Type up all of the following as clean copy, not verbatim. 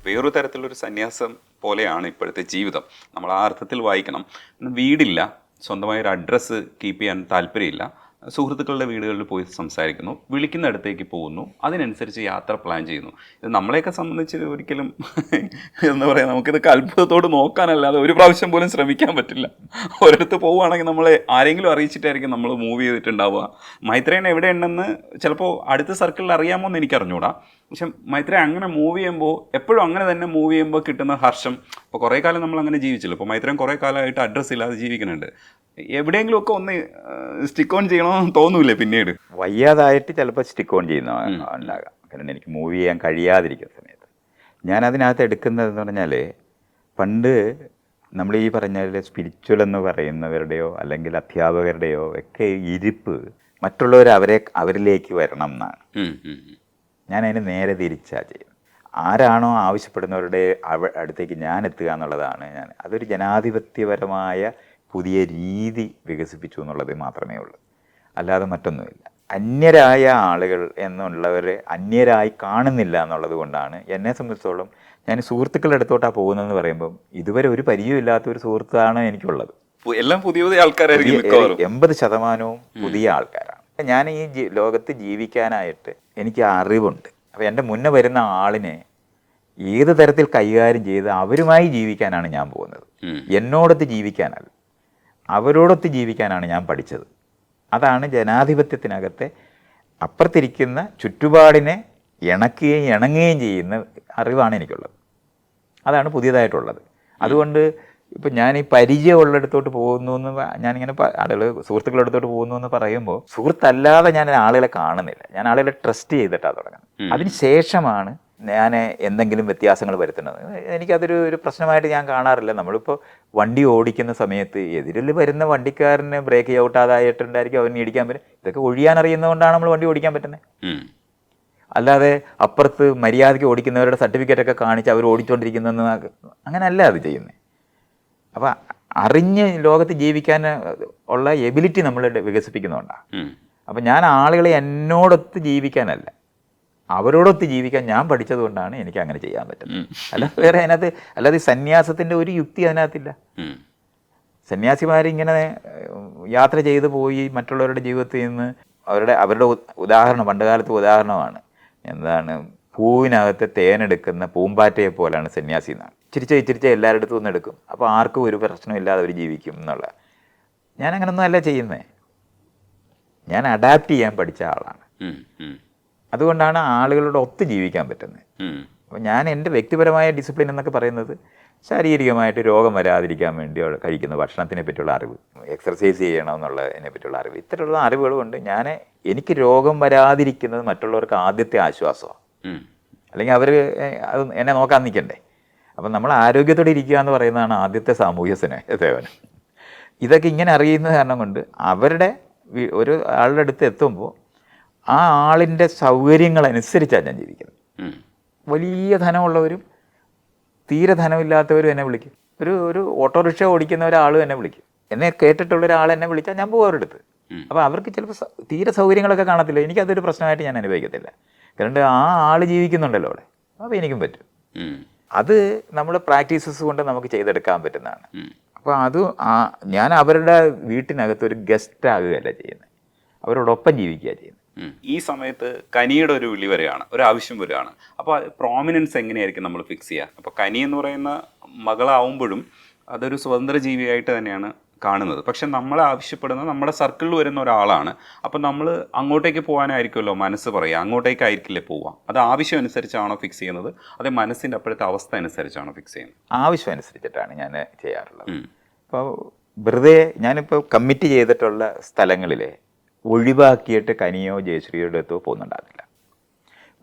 വേറൊരു തരത്തിലൊരു സന്യാസം പോലെയാണ് ഇപ്പോഴത്തെ ജീവിതം. നമ്മൾ ആ അർത്ഥത്തിൽ വായിക്കണം. വീടില്ല, സ്വന്തമായൊരു അഡ്രസ്സ് കീപ്പ് ചെയ്യാൻ താല്പര്യമില്ല, സുഹൃത്തുക്കളുടെ വീടുകളിൽ പോയി സംസാരിക്കുന്നു, വിളിക്കുന്നിടത്തേക്ക് പോകുന്നു, അതിനനുസരിച്ച് യാത്ര പ്ലാൻ ചെയ്യുന്നു. ഇത് നമ്മളെയൊക്കെ സംബന്ധിച്ച് ഒരിക്കലും എന്താ പറയുക, നമുക്കിതൊക്കെ അത്ഭുതത്തോട് നോക്കാനല്ലാതെ ഒരു പ്രാവശ്യം പോലും ശ്രമിക്കാൻ പറ്റില്ല. ഒരിടത്ത് പോവുകയാണെങ്കിൽ നമ്മളെ ആരെങ്കിലും അറിയിച്ചിട്ടായിരിക്കും നമ്മൾ മൂവ് ചെയ്തിട്ടുണ്ടാവുക. മൈത്രേയൻ എവിടെയുണ്ടെന്ന് ചിലപ്പോൾ അടുത്ത സർക്കിളിൽ അറിയാമോ എന്ന് എനിക്ക് അറിഞ്ഞൂടാ. പക്ഷെ മൈത്രേയൻ അങ്ങനെ മൂവ് ചെയ്യുമ്പോൾ, എപ്പോഴും അങ്ങനെ തന്നെ മൂവ് ചെയ്യുമ്പോൾ കിട്ടുന്ന ഹർഷം, ഇപ്പോൾ കുറേ കാലം നമ്മൾ അങ്ങനെ ജീവിച്ചില്ല. ഇപ്പോൾ മൈത്രേയൻ കുറേ കാലമായിട്ട് അഡ്രസ്സ് ഇല്ലാതെ ജീവിക്കുന്നുണ്ട്. എവിടെയെങ്കിലുമൊക്കെ ഒന്ന് സ്റ്റിക്ക് ഓൺ ചെയ്യണമെന്ന് തോന്നൂലേ പിന്നീട്? വയ്യാതായിട്ട് ചിലപ്പോൾ സ്റ്റിക്ക് ഓൺ ചെയ്യുന്ന ഉണ്ടാകാം. കാരണം എനിക്ക് മൂവ് ചെയ്യാൻ കഴിയാതിരിക്കുന്ന സമയത്ത് ഞാൻ അതിനകത്ത് എടുക്കുന്നതെന്ന് പറഞ്ഞാൽ, പണ്ട് നമ്മൾ ഈ പറഞ്ഞാൽ സ്പിരിച്വൽ എന്ന് പറയുന്നവരുടെയോ അല്ലെങ്കിൽ അധ്യാപകരുടെയോ ഒക്കെ ഇരിപ്പ് മറ്റുള്ളവർ അവരിലേക്ക് വരണം എന്നാണ്. ഞാൻ അതിന് നേരെ തിരിച്ചാ ചെയ്യുന്നത്. ആരാണോ ആവശ്യപ്പെടുന്നവരുടെ അടുത്തേക്ക് ഞാൻ എത്തുക എന്നുള്ളതാണ്. അതൊരു ജനാധിപത്യപരമായ പുതിയ രീതി വികസിപ്പിച്ചു എന്നുള്ളത് മാത്രമേ ഉള്ളൂ, അല്ലാതെ മറ്റൊന്നുമില്ല. അന്യരായ ആളുകൾ എന്നുള്ളവരെ അന്യരായി കാണുന്നില്ല എന്നുള്ളത് കൊണ്ടാണ് എന്നെ സംബന്ധിച്ചോളം ഞാൻ സുഹൃത്തുക്കളുടെ അടുത്തോട്ടാണ് പോകുന്നതെന്ന് പറയുമ്പം ഇതുവരെ ഒരു പരിചയമില്ലാത്ത ഒരു സുഹൃത്താണ് എനിക്കുള്ളത്. എല്ലാം പുതിയ പുതിയ ആൾക്കാരായിരിക്കും. 80% പുതിയ ആൾക്കാരാണ്. ഞാൻ ഈ ലോകത്ത് ജീവിക്കാനായിട്ട് എനിക്ക് അറിവുണ്ട്. അപ്പോൾ എൻ്റെ മുന്നേ വരുന്ന ആളിനെ ഏത് തരത്തിൽ കൈകാര്യം ചെയ്ത് അവരുമായി ജീവിക്കാനാണ് ഞാൻ പോകുന്നത്. എന്നോടൊത്ത് ജീവിക്കാനല്ല, അവരോടൊത്ത് ജീവിക്കാനാണ് ഞാൻ പഠിച്ചത്. അതാണ് ജനാധിപത്യത്തിനകത്തെ അപ്പുറത്തിരിക്കുന്ന ചുറ്റുപാടിനെ ഇണങ്ങുകയും ചെയ്യുന്ന അറിവാണ് എനിക്കുള്ളത്. അതാണ് പുതിയതായിട്ടുള്ളത്. അതുകൊണ്ട് ഇപ്പം ഞാൻ ഈ പരിചയമുള്ളിടത്തോട്ട് പോകുന്നു എന്ന് ഞാനിങ്ങനെ ആളുകൾ സുഹൃത്തുക്കളുടെ അടുത്തോട്ട് പോകുന്നു എന്ന് പറയുമ്പോൾ, സുഹൃത്തല്ലാതെ ഞാൻ ആളുകളെ കാണുന്നില്ല. ഞാൻ ആളുകളെ ട്രസ്റ്റ് ചെയ്തിട്ടാണ് തുടങ്ങുന്നത്. അതിന് ശേഷമാണ് ഞാൻ എന്തെങ്കിലും വ്യത്യാസങ്ങൾ വരുത്തുന്നത്. എനിക്കതൊരു പ്രശ്നമായിട്ട് ഞാൻ കാണാറില്ല. നമ്മളിപ്പോൾ വണ്ടി ഓടിക്കുന്ന സമയത്ത് എതിരിൽ വരുന്ന വണ്ടിക്കാരന് ബ്രേക്ക് ഔട്ടാതായിട്ടുണ്ടായിരിക്കും, അവന് ഇടിക്കാൻ പറ്റും. ഇതൊക്കെ ഒഴിയാൻ അറിയുന്നതുകൊണ്ടാണ് നമ്മൾ വണ്ടി ഓടിക്കാൻ പറ്റുന്നത്. അല്ലാതെ അപ്പുറത്ത് മര്യാദയ്ക്ക് ഓടിക്കുന്നവരുടെ സർട്ടിഫിക്കറ്റൊക്കെ കാണിച്ച് അവർ ഓടിച്ചുകൊണ്ടിരിക്കുന്നതെന്ന് അങ്ങനെയല്ല അത് ചെയ്യുന്നത്. അപ്പം അറിഞ്ഞ് ലോകത്ത് ജീവിക്കാൻ ഉള്ള എബിലിറ്റി നമ്മൾ വികസിപ്പിക്കുന്നുണ്ടാണ്. അപ്പം ഞാൻ ആളുകളെ എന്നോടൊത്ത് ജീവിക്കാനല്ല, അവരോടൊത്ത് ജീവിക്കാൻ ഞാൻ പഠിച്ചത് കൊണ്ടാണ് എനിക്ക് അങ്ങനെ ചെയ്യാൻ പറ്റുന്നത്. അല്ലാതെ വേറെ അതിനകത്ത്, അല്ലാതെ സന്യാസത്തിൻ്റെ ഒരു യുക്തി അതിനകത്തില്ല. സന്യാസിമാരിങ്ങനെ യാത്ര ചെയ്ത് പോയി മറ്റുള്ളവരുടെ ജീവിതത്തിൽ നിന്ന് അവരുടെ ഉദാഹരണം, പണ്ടുകാലത്തെ ഉദാഹരണമാണ് എന്താണ്, പൂവിനകത്ത് തേനെടുക്കുന്ന പൂമ്പാറ്റയെ പോലെയാണ് സന്യാസി എന്നാണ്. ചിരിച്ച എല്ലാവരുടെ അടുത്തും നിന്ന് എടുക്കും. അപ്പോൾ ആർക്കും ഒരു പ്രശ്നമില്ലാതെ അവർ ജീവിക്കും എന്നുള്ള. ഞാൻ അങ്ങനൊന്നും അല്ല ചെയ്യുന്നത്. ഞാൻ അഡാപ്റ്റ് ചെയ്യാൻ പഠിച്ച ആളാണ്. അതുകൊണ്ടാണ് ആളുകളോട് ഒത്ത് ജീവിക്കാൻ പറ്റുന്നത്. അപ്പോൾ ഞാൻ എൻ്റെ വ്യക്തിപരമായ ഡിസിപ്ലിൻ എന്നൊക്കെ പറയുന്നത് ശാരീരികമായിട്ട് രോഗം വരാതിരിക്കാൻ വേണ്ടി കഴിക്കുന്ന ഭക്ഷണത്തിനെ പറ്റിയുള്ള അറിവ്, എക്സർസൈസ് ചെയ്യണമെന്നുള്ളതിനെ പറ്റിയുള്ള അറിവ്, ഇത്തരമുള്ള അറിവുകൾ കൊണ്ട് എനിക്ക് രോഗം വരാതിരിക്കുന്നത് മറ്റുള്ളവർക്ക് ആദ്യത്തെ ആശ്വാസമാണ്. അല്ലെങ്കിൽ അവർ അത് എന്നെ നോക്കാൻ നിൽക്കണ്ടേ. അപ്പം നമ്മൾ ആരോഗ്യത്തോടെ ഇരിക്കുക എന്ന് പറയുന്നതാണ് ആദ്യത്തെ സാമൂഹ്യ സേവനം. ഇതൊക്കെ ഇങ്ങനെ അറിയുന്ന കാരണം കൊണ്ട് അവരുടെ ഒരു ആളുടെ അടുത്ത് എത്തുമ്പോൾ ആ ആളിൻ്റെ സൗകര്യങ്ങളനുസരിച്ചാണ് ഞാൻ ജീവിക്കുന്നത്. വലിയ ധനമുള്ളവരും തീരെ ധനമില്ലാത്തവരും എന്നെ വിളിക്കും. ഒരു ഓട്ടോറിക്ഷ ഓടിക്കുന്ന ഒരാളും എന്നെ വിളിക്കും. എന്നെ കേട്ടിട്ടുള്ള ഒരാൾ എന്നെ വിളിച്ചാൽ ഞാൻ പോകും അവരുടെ അടുത്ത്. അപ്പോൾ അവർക്ക് ചിലപ്പോൾ തീരെ സൗകര്യങ്ങളൊക്കെ കാണത്തില്ല. എനിക്കതൊരു പ്രശ്നമായിട്ട് ഞാൻ അനുഭവിക്കത്തില്ല. കാരണം ആ ആൾ ജീവിക്കുന്നുണ്ടല്ലോ അവിടെ, അപ്പോൾ എനിക്കും പറ്റും. അത് നമ്മുടെ പ്രാക്ടീസസ് കൊണ്ട് നമുക്ക് ചെയ്തെടുക്കാൻ പറ്റുന്നതാണ്. അപ്പോൾ ഞാൻ അവരുടെ വീട്ടിനകത്ത് ഒരു ഗസ്റ്റ് ആകുകയല്ല ചെയ്യുന്നത്, അവരോടൊപ്പം ജീവിക്കുക ചെയ്യുന്നത്. ഈ സമയത്ത് കനിയുടെ ഒരു വിളി വരികയാണ്, ഒരു ആവശ്യം വരികയാണ്. അപ്പോൾ പ്രോമിനൻസ് എങ്ങനെയായിരിക്കും നമ്മൾ ഫിക്സ് ചെയ്യുക? അപ്പോൾ കനി എന്ന് പറയുന്ന മകളാവുമ്പോഴും അതൊരു സ്വതന്ത്ര ജീവിയായിട്ട് തന്നെയാണ് കാണുന്നത്. പക്ഷെ നമ്മൾ ആവശ്യപ്പെടുന്നത് നമ്മുടെ സർക്കിളിൽ വരുന്ന ഒരാളാണ്. അപ്പം നമ്മൾ അങ്ങോട്ടേക്ക് പോകാനായിരിക്കുമല്ലോ മനസ്സ് പറയുക, അങ്ങോട്ടേക്കായിരിക്കില്ലേ പോവുക? അത് ആവശ്യം അനുസരിച്ചാണോ ഫിക്സ് ചെയ്യുന്നത്, അതേ മനസ്സിൻ്റെ അപ്പോഴത്തെ അവസ്ഥ അനുസരിച്ചാണോ ഫിക്സ് ചെയ്യുന്നത്? ആവശ്യം അനുസരിച്ചിട്ടാണ് ഞാൻ ചെയ്യാറുള്ളത്. ഇപ്പോൾ വെറുതെ ഞാനിപ്പോൾ കമ്മിറ്റ് ചെയ്തിട്ടുള്ള സ്ഥലങ്ങളിൽ ഒഴിവാക്കിയിട്ട് കനിയോ ജയശ്രീയുടെ അടുത്തോ പോകുന്നുണ്ടാകില്ല.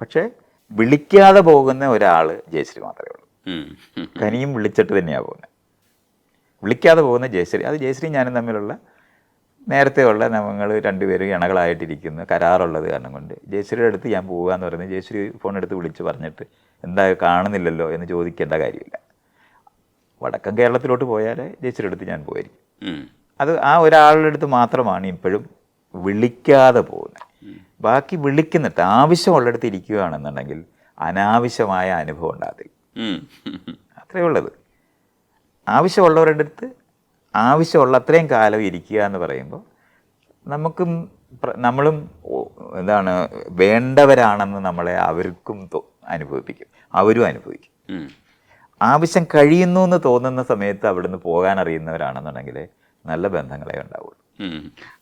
പക്ഷേ വിളിക്കാതെ പോകുന്ന ഒരാൾ ജയശ്രീ മാത്രമേ ഉള്ളൂ. കനിയും വിളിച്ചിട്ട് തന്നെയാണ് പോകുന്നത്. വിളിക്കാതെ പോകുന്ന ജയശ്രീ, അത് ജയശ്രീ ഞാനും തമ്മിലുള്ള നേരത്തെയുള്ള ഞങ്ങൾ രണ്ടുപേരും ഇണകളായിട്ടിരിക്കുന്ന കരാറുള്ളത് കാരണം കൊണ്ട് ജയശ്രീയുടെ അടുത്ത് ഞാൻ പോവുക എന്ന് പറയുന്നത്, ജയശ്രീ ഫോൺ എടുത്ത് വിളിച്ച് പറഞ്ഞിട്ട് എന്താ കാണുന്നില്ലല്ലോ എന്ന് ചോദിക്കേണ്ട കാര്യമില്ല. വടക്കൻ കേരളത്തിലോട്ട് പോയാൽ ജയശ്രീയുടെ അടുത്ത് ഞാൻ പോയിരിക്കും. അത് ആ ഒരാളുടെ അടുത്ത് മാത്രമാണ് ഇപ്പോഴും വിളിക്കാതെ പോകുന്നത്. ബാക്കി വിളിക്കുന്നിട്ട് ആവശ്യമുള്ളിടത്ത് ഇരിക്കുകയാണെന്നുണ്ടെങ്കിൽ അനാവശ്യമായ അനുഭവം ഉണ്ടാകത്തില്ല. ഉം. അത്രയേ ഉള്ളത്. ആവശ്യമുള്ളവരുടെ അടുത്ത് ആവശ്യമുള്ള അത്രയും കാലം ഇരിക്കുക എന്ന് പറയുമ്പോൾ നമുക്കും നമ്മളും എന്താണ് വേണ്ടവരാണെന്ന് നമ്മളെ അവർക്കും അനുഭവിപ്പിക്കും, അവരും അനുഭവിക്കും. ഉം. ആവശ്യം കഴിയുന്നു എന്ന് തോന്നുന്ന സമയത്ത് അവിടുന്ന് പോകാൻ അറിയുന്നവരാണെന്നുണ്ടെങ്കിൽ നല്ല ബന്ധങ്ങളെ ഉണ്ടാവുള്ളൂ.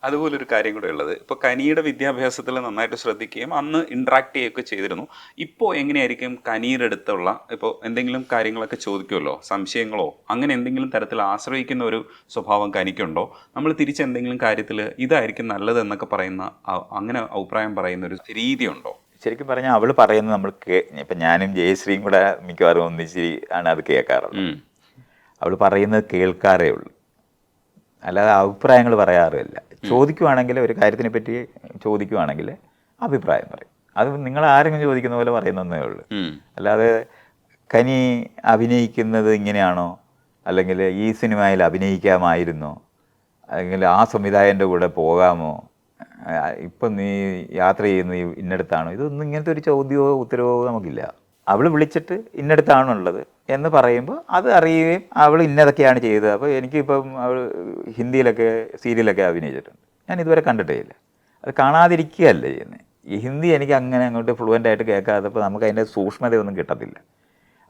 അതുപോലെ ഒരു കാര്യം കൂടെ ഉള്ളത്, ഇപ്പോൾ കനിയുടെ വിദ്യാഭ്യാസത്തിൽ നന്നായിട്ട് ശ്രദ്ധിക്കുകയും അന്ന് ഇൻട്രാക്ട് ചെയ്യുകയൊക്കെ ചെയ്തിരുന്നു. ഇപ്പോൾ എങ്ങനെയായിരിക്കും കനിയുടെ അടുത്തുള്ള ഇപ്പോൾ എന്തെങ്കിലും കാര്യങ്ങളൊക്കെ ചോദിക്കുമല്ലോ, സംശയങ്ങളോ അങ്ങനെ എന്തെങ്കിലും തരത്തിൽ ആശ്രയിക്കുന്ന ഒരു സ്വഭാവം കനിക്കുണ്ടോ? നമ്മൾ തിരിച്ചെന്തെങ്കിലും കാര്യത്തിൽ ഇതായിരിക്കും നല്ലതെന്നൊക്കെ പറയുന്ന അങ്ങനെ അഭിപ്രായം പറയുന്ന ഒരു രീതിയുണ്ടോ? ശരിക്കും പറഞ്ഞാൽ അവൾ പറയുന്നത് നമ്മൾ ഇപ്പം ഞാനും ജയശ്രീയും കൂടെ മിക്കവാറും ഒന്നിച്ച് ആണ് അത് കേൾക്കാറുള്ളത്. അവൾ പറയുന്നത് കേൾക്കാറേ ഉള്ളൂ, അല്ലാതെ അഭിപ്രായങ്ങൾ പറയാറില്ല. ചോദിക്കുവാണെങ്കിൽ ഒരു കാര്യത്തിനെ പറ്റി ചോദിക്കുവാണെങ്കിൽ അഭിപ്രായം പറയും. അത് നിങ്ങൾ ആരെങ്കിലും ചോദിക്കുന്ന പോലെ പറയുന്നതേ ഉള്ളൂ. അല്ലാതെ കനി അഭിനയിക്കുന്നത് ഇങ്ങനെയാണോ, അല്ലെങ്കിൽ ഈ സിനിമയിൽ അഭിനയിക്കാമായിരുന്നോ, അല്ലെങ്കിൽ ആ സംവിധായകൻ്റെ കൂടെ പോകാമോ, ഇപ്പം നീ യാത്ര ചെയ്യുന്ന ഇന്നടത്താണോ, ഇതൊന്നും ഇങ്ങനത്തെ ഒരു ചോദ്യമോ ഉത്തരവോ നമുക്കില്ല. അവൾ വിളിച്ചിട്ട് ഇന്നടത്താണുള്ളത് എന്ന് പറയുമ്പോൾ അത് അറിയുകയും അവൾ ഇന്നതൊക്കെയാണ് ചെയ്തത്. അപ്പോൾ എനിക്കിപ്പം അവൾ ഹിന്ദിയിലൊക്കെ സീരിയലൊക്കെ അഭിനയിച്ചിട്ടുണ്ട്, ഞാൻ ഇതുവരെ കണ്ടിട്ടേ ഇല്ല. അത് കാണാതിരിക്കുകയല്ല ചെയ്യുന്നത്. ഈ ഹിന്ദി എനിക്ക് അങ്ങനെ അങ്ങോട്ട് ഫ്ലുവൻ്റായിട്ട് കേൾക്കാത്തപ്പോൾ നമുക്ക് അതിൻ്റെ സൂക്ഷ്മതയൊന്നും കിട്ടത്തില്ല.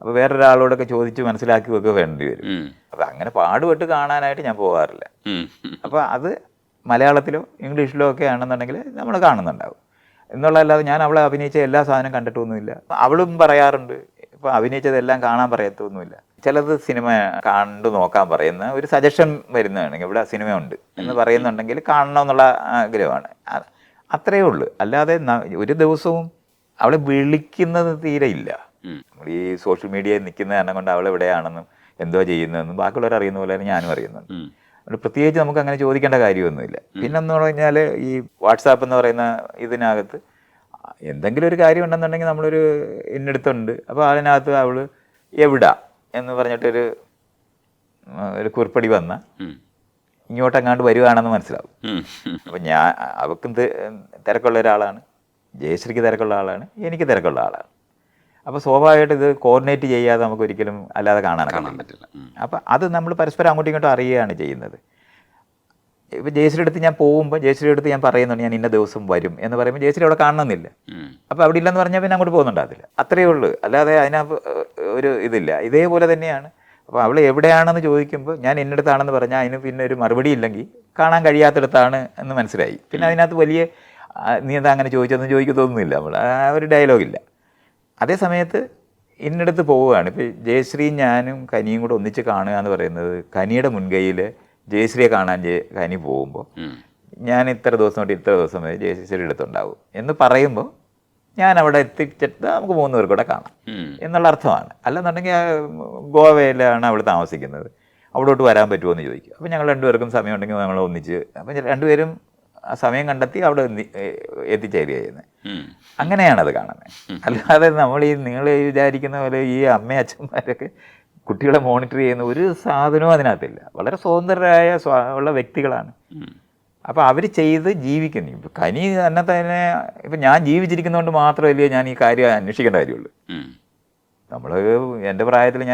അപ്പോൾ വേറൊരാളോടൊക്കെ ചോദിച്ച് മനസ്സിലാക്കുകയൊക്കെ വേണ്ടി വരും. അപ്പോൾ അങ്ങനെ പാടുപെട്ട് കാണാനായിട്ട് ഞാൻ പോകാറില്ല. അപ്പോൾ അത് മലയാളത്തിലോ ഇംഗ്ലീഷിലോ ഒക്കെ ആണെന്നുണ്ടെങ്കിൽ നമ്മൾ കാണുന്നുണ്ടാവും എന്നുള്ളതല്ലാതെ ഞാൻ അവളെ അഭിനയിച്ച എല്ലാ സാധനം കണ്ടിട്ടൊന്നുമില്ല. അവളും പറയാറുണ്ട് ഇപ്പോൾ അഭിനയിച്ചതെല്ലാം കാണാൻ പറയത്തൊന്നുമില്ല. ചിലത് സിനിമ കണ്ടു നോക്കാൻ പറയുന്ന ഒരു സജഷൻ വരുന്നതാണെങ്കിൽ ഇവിടെ സിനിമ ഉണ്ട് എന്ന് പറയുന്നുണ്ടെങ്കിൽ കാണണമെന്നുള്ള ആഗ്രഹമാണ്. അത്രയേ ഉള്ളൂ. അല്ലാതെ ഒരു ദിവസവും അവളെ വിളിക്കുന്നത് തീരെ ഇല്ല. നമ്മൾ ഈ സോഷ്യൽ മീഡിയയിൽ നിൽക്കുന്ന കാരണം കൊണ്ട് അവളെവിടെയാണെന്നും എന്തോ ചെയ്യുന്നതെന്നും ബാക്കിയുള്ളവർ അറിയുന്ന പോലെ ഞാനും അറിയുന്നുണ്ട്. പ്രത്യേകിച്ച് നമുക്ക് അങ്ങനെ ചോദിക്കേണ്ട കാര്യമൊന്നുമില്ല. പിന്നെന്ന് പറഞ്ഞാൽ ഈ വാട്സാപ്പ് എന്ന് പറയുന്ന ഇതിനകത്ത് എന്തെങ്കിലും ഒരു കാര്യം ഉണ്ടെന്നുണ്ടെങ്കിൽ നമ്മളൊരു ഇന്നടുത്തുണ്ട്, അപ്പോൾ അതിനകത്ത് അവൾ എവിടാ എന്ന് പറഞ്ഞിട്ടൊരു കുറിപ്പടി വന്ന ഇങ്ങോട്ടെങ്ങാണ്ട് വരുവാണെന്ന് മനസ്സിലാവും. അപ്പം അവൾക്കും തിരക്കുള്ള ഒരാളാണ്, ജയശ്രീക്ക് തിരക്കുള്ള ആളാണ്, എനിക്ക് തിരക്കുള്ള ആളാണ്. അപ്പോൾ സ്വാഭാവികമായിട്ട് ഇത് കോർഡിനേറ്റ് ചെയ്യാതെ നമുക്ക് ഒരിക്കലും അല്ലാതെ കാണാൻ പറ്റില്ല. അപ്പോൾ അത് നമ്മൾ പരസ്പരം അങ്ങോട്ടും ഇങ്ങോട്ടും അറിയുകയാണ് ചെയ്യുന്നത്. ഇപ്പോൾ ജയശ്രീയുടെ അടുത്ത് ഞാൻ പോകുമ്പോൾ ജയശ്രീയുടെ അടുത്ത് ഞാൻ പറയുന്നുണ്ട് ഞാൻ ഇന്ന ദിവസം വരും എന്ന് പറയുമ്പോൾ ജയശ്രീ അവിടെ കാണണമെന്നില്ല. അപ്പോൾ അവിടെ ഇല്ലെന്ന് പറഞ്ഞാൽ പിന്നെ അങ്ങോട്ട് പോകുന്നുണ്ടാകത്തില്ല. അത്രയേ ഉള്ളൂ. അല്ലാതെ അതിനകത്ത് ഒരു ഇതില്ല. ഇതേപോലെ തന്നെയാണ്. അപ്പോൾ അവൾ എവിടെയാണെന്ന് ചോദിക്കുമ്പോൾ ഞാൻ ഇന്നടത്താണെന്ന് പറഞ്ഞാൽ അതിന് പിന്നെ ഒരു മറുപടി ഇല്ലെങ്കിൽ കാണാൻ കഴിയാത്തിടത്താണ് എന്ന് മനസ്സിലായി. പിന്നെ അതിനകത്ത് വലിയ നീ എന്താ അങ്ങനെ ചോദിച്ചതെന്ന് ചോദിക്കത്തൊന്നുമില്ല. നമ്മൾ ആ ഒരു ഡയലോഗില്ല. അതേ സമയത്ത് ഇന്നടത്ത് പോവുകയാണ്. ഇപ്പോൾ ജയശ്രീയും ഞാനും കനിയും കൂടെ ഒന്നിച്ച് കാണുക എന്ന് പറയുന്നത് കനിയുടെ മുൻകൈയിൽ ജയശ്രീയെ കാണാൻ കനി പോകുമ്പോൾ ഞാൻ ഇത്ര ദിവസം തൊട്ട് ഇത്ര ദിവസം വരെ ജയശ്രീയുടെ അടുത്തുണ്ടാവും എന്ന് പറയുമ്പോൾ ഞാൻ അവിടെ എത്തിച്ചിട്ട് നമുക്ക് 3 പേർ കൂടെ കാണാം എന്നുള്ള അർത്ഥമാണ്. അല്ലെന്നുണ്ടെങ്കിൽ ഗോവയിലാണ് അവൾ താമസിക്കുന്നത്, അവിടോട്ട് വരാൻ പറ്റുമോ എന്ന് ചോദിക്കും. അപ്പോൾ ഞങ്ങൾ 2 പേർക്കും സമയം ഉണ്ടെങ്കിൽ ഞങ്ങൾ ഒന്നിച്ച് അപ്പം 2 പേരും ആ സമയം കണ്ടെത്തി അവിടെ എത്തിച്ചേരുക ചെയ്യുന്നത്. അങ്ങനെയാണത് കാണുന്നത്. അല്ലാതെ നമ്മൾ നിങ്ങൾ വിചാരിക്കുന്ന പോലെ ഈ അമ്മയും അച്ഛന്മാരൊക്കെ കുട്ടികളെ മോണിറ്റർ ചെയ്യുന്ന ഒരു സാധനവും അതിനകത്തില്ല. വളരെ സ്വതന്ത്രരായ ഉള്ള വ്യക്തികളാണ്. അപ്പോൾ അവർ ചെയ്ത് ജീവിക്കുന്നു. ഇപ്പം കനി തന്നെ ഇപ്പം ഞാൻ ജീവിച്ചിരിക്കുന്നതുകൊണ്ട് മാത്രമല്ലേ ഞാൻ ഈ കാര്യം അന്വേഷിക്കേണ്ട കാര്യമുള്ളൂ. നമ്മൾ എൻ്റെ പ്രായത്തിൽ ഞാൻ